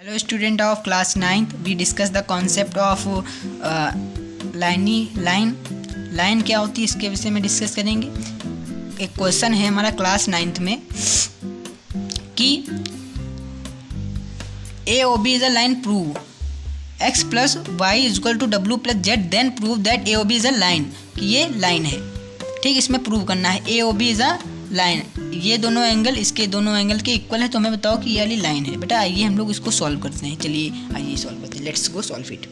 Hello student of class 9th, we discuss the concept of line क्या होती है इसके विषय में डिस्कस करेंगे। एक क्वेश्चन है हमारा क्लास 9th में कि A O B is a line, prove x plus Y is equal to W plus Z, then prove that A O B is a line, कि ये लाइन है। ठीक, इसमें प्रूव करना है A O B is a line, ये दोनों angle इसके दोनों एंगल के इक्वल है, तो हमें बताओ कि ये वाली लाइन है। बेटा आइए हम लोग इसको सॉल्व करते हैं। चलिए आइए सॉल्व करते हैं, लेट्स गो सॉल्व इट।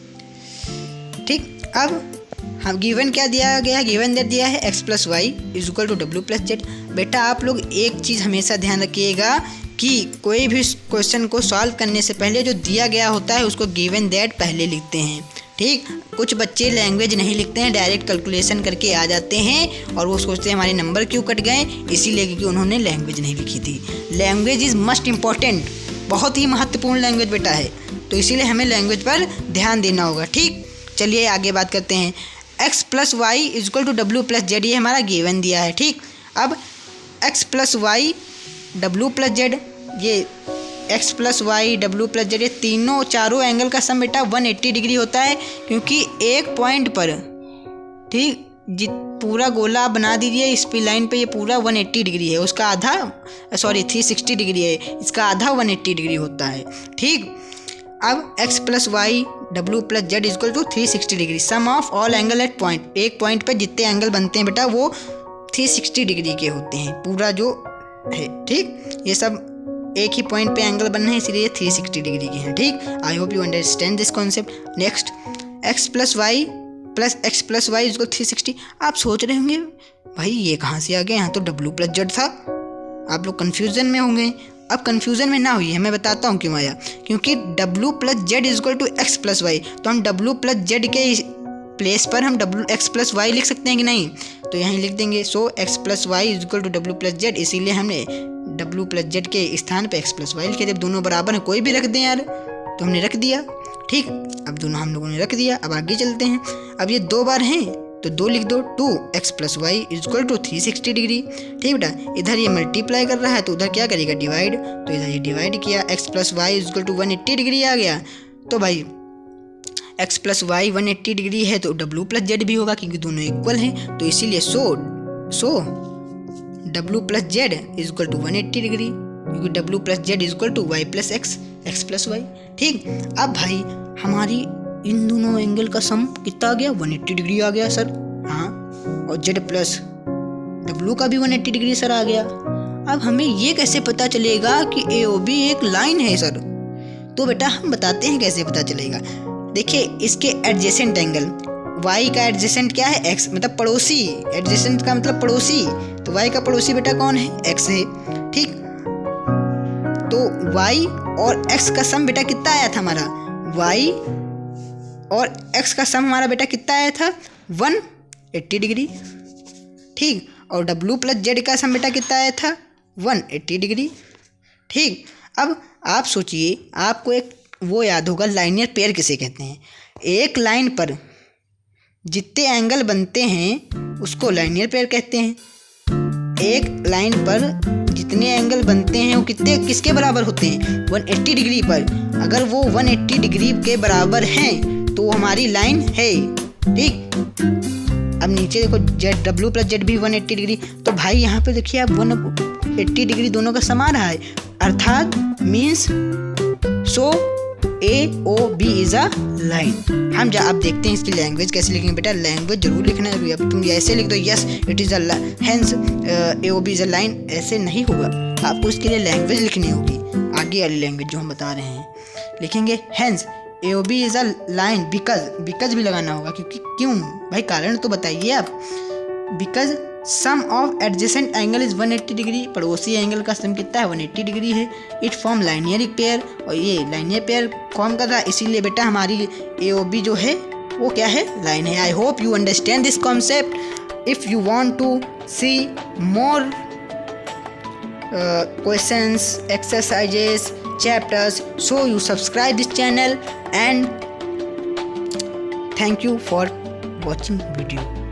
ठीक, अब हम गिवन क्या दिया गया है, गिवन दे दिया है x plus Y is equal to W plus z. बेटा आप लोग एक चीज़ हमेशा ध्यान रखिएगा कि कोई भी क्वेश्चन को सॉल्व करने से पहले जो दिया गया होता है उसको गिवन दैट पहले लिखते हैं। ठीक, कुछ बच्चे लैंग्वेज नहीं लिखते हैं, डायरेक्ट कैलकुलेशन करके आ जाते हैं और वो सोचते हैं हमारे नंबर क्यों कट गए, इसीलिए क्योंकि उन्होंने लैंग्वेज नहीं लिखी थी। लैंग्वेज इज़ मस्ट इम्पॉर्टेंट, बहुत ही महत्वपूर्ण लैंग्वेज बेटा है, तो इसीलिए हमें लैंग्वेज पर ध्यान देना होगा। ठीक, चलिए आगे बात करते हैं। x plus Y is equal to W plus z, ये हमारा गिवन दिया है। ठीक, अब x प्लस वाई डब्ल्यू प्लस जेड, ये x प्लस वाई डब्ल्यू प्लस जेड, ये चारों एंगल का सम बेटा 180 डिग्री होता है, क्योंकि एक पॉइंट पर, ठीक, पूरा गोला बना दीजिए इस पे लाइन पे, ये पूरा 180 डिग्री है, उसका आधा 360 डिग्री है, इसका आधा 180 डिग्री होता है। ठीक, अब x प्लस वाई डब्ल्यू plus z equal to 360 degree, sum of all angle at point, एक पॉइंट पे जितने एंगल बनते हैं बेटा वो 360 डिग्री के होते हैं, पूरा जो है। ठीक, ये सब एक ही पॉइंट पे एंगल बनना है, इसलिए 360 डिग्री के हैं। ठीक, I hope you understand this concept. Next, x plus y equal 360। आप सोच रहे होंगे भाई ये कहाँ से आ गया, यहाँ तो डब्ल्यू प्लस जेड था। आप लोग कन्फ्यूज़न में होंगे। अब कन्फ्यूज़न में ना हुई, मैं बताता हूँ क्यों आया, क्योंकि डब्ल्यू plus z is equal to x plus y, तो हम डब्ल्यू प्लस जेड के प्लेस पर हम एक्स प्लस वाई लिख सकते हैं कि नहीं, तो यहाँ लिख देंगे। So X plus Y is equal to W plus Z, इसीलिए हमने डब्ल्यू प्लस जेड के स्थान पे एक्स प्लस वाई लिखे। जब दोनों बराबर हैं, कोई भी रख दें यार, तो हमने रख दिया। ठीक, अब दोनों हम लोगों ने रख दिया। अब आगे चलते हैं। अब ये दो बार हैं तो 2 लिख दो, 2x plus Y is equal to 360 degree. ठीक बेटा, इधर ये मल्टीप्लाई कर रहा है तो उधर क्या करेगा, डिवाइड, तो इधर ये डिवाइड किया, x plus Y is equal to 180 degree आ गया। तो भाई x प्लस वाई 180 डिग्री है तो w प्लस जेड भी होगा, क्योंकि दोनों इक्वल हैं, तो इसीलिए so w plus z is equal to 180 degree, क्योंकि w plus z is equal to y plus x plus y. ठीक, अब भाई हमारी इन दोनों एंगल का सम कितना आ गया, 180 डिग्री आ गया सर। हाँ, और z प्लस w का भी 180 डिग्री सर आ गया। अब हमें ये कैसे पता चलेगा कि ए ओ बी एक लाइन है सर, तो बेटा हम बताते हैं कैसे पता चलेगा। देखिए, इसके एडजेसेंट एंगल, y का एडजेसेंट क्या है, x, मतलब पड़ोसी, एडजेसेंट का मतलब पड़ोसी, तो y का पड़ोसी बेटा कौन है, x है। ठीक, तो y और x का सम बेटा कितना आया था हमारा, y और x का सम हमारा बेटा कितना आया था, 180 डिग्री। ठीक, और w प्लस जेड का सम बेटा कितना आया था, 180 डिग्री। ठीक, अब आप सोचिए, आपको एक वो याद होगा, लाइनियर पेयर किसे कहते हैं। एक लाइन पर जितने एंगल बनते हैं उसको लाइनियर पेयर कहते हैं। एक लाइन पर जितने एंगल बनते हैं वो किसके बराबर होते हैं, 180 डिग्री पर। अगर वो 180 डिग्री के बराबर हैं तो हमारी लाइन है। ठीक, अब नीचे देखो, जेड डब्ल्यू प्लस जेड भी 180 डिग्री, तो भाई यहाँ पे देखिए आप 180 डिग्री दोनों का समा रहा है, अर्थात means so A O B is a line. हम अब देखते हैं इसकी लैंग्वेज कैसे लिखेंगे। बेटा लैंग्वेज जरूर लिखना है, अब तुम ऐसे लिख दो yes it is a hence A O B is a line, ऐसे नहीं होगा, आपको इसके लिए लैंग्वेज लिखनी होगी। आगे वाली लैंग्वेज जो हम बता रहे हैं लिखेंगे, hence A O B is a line, because भी लगाना होगा, क्योंकि क्यों भाई, कारण तो बताइए आप। Because sum of adjacent angle is 180 degree, पड़ोसी एंगल का सम कितना है, 180 डिग्री है। इट फॉर्म लाइनियर पेयर, और ये लाइनियर पेयर फॉर्म कर रहा है, इसीलिए बेटा हमारी ए ओ बी जो है वो क्या है, लाइन है। I hope you understand this concept. If you want to see more questions, exercises, chapters, so you subscribe this channel and thank you for watching video.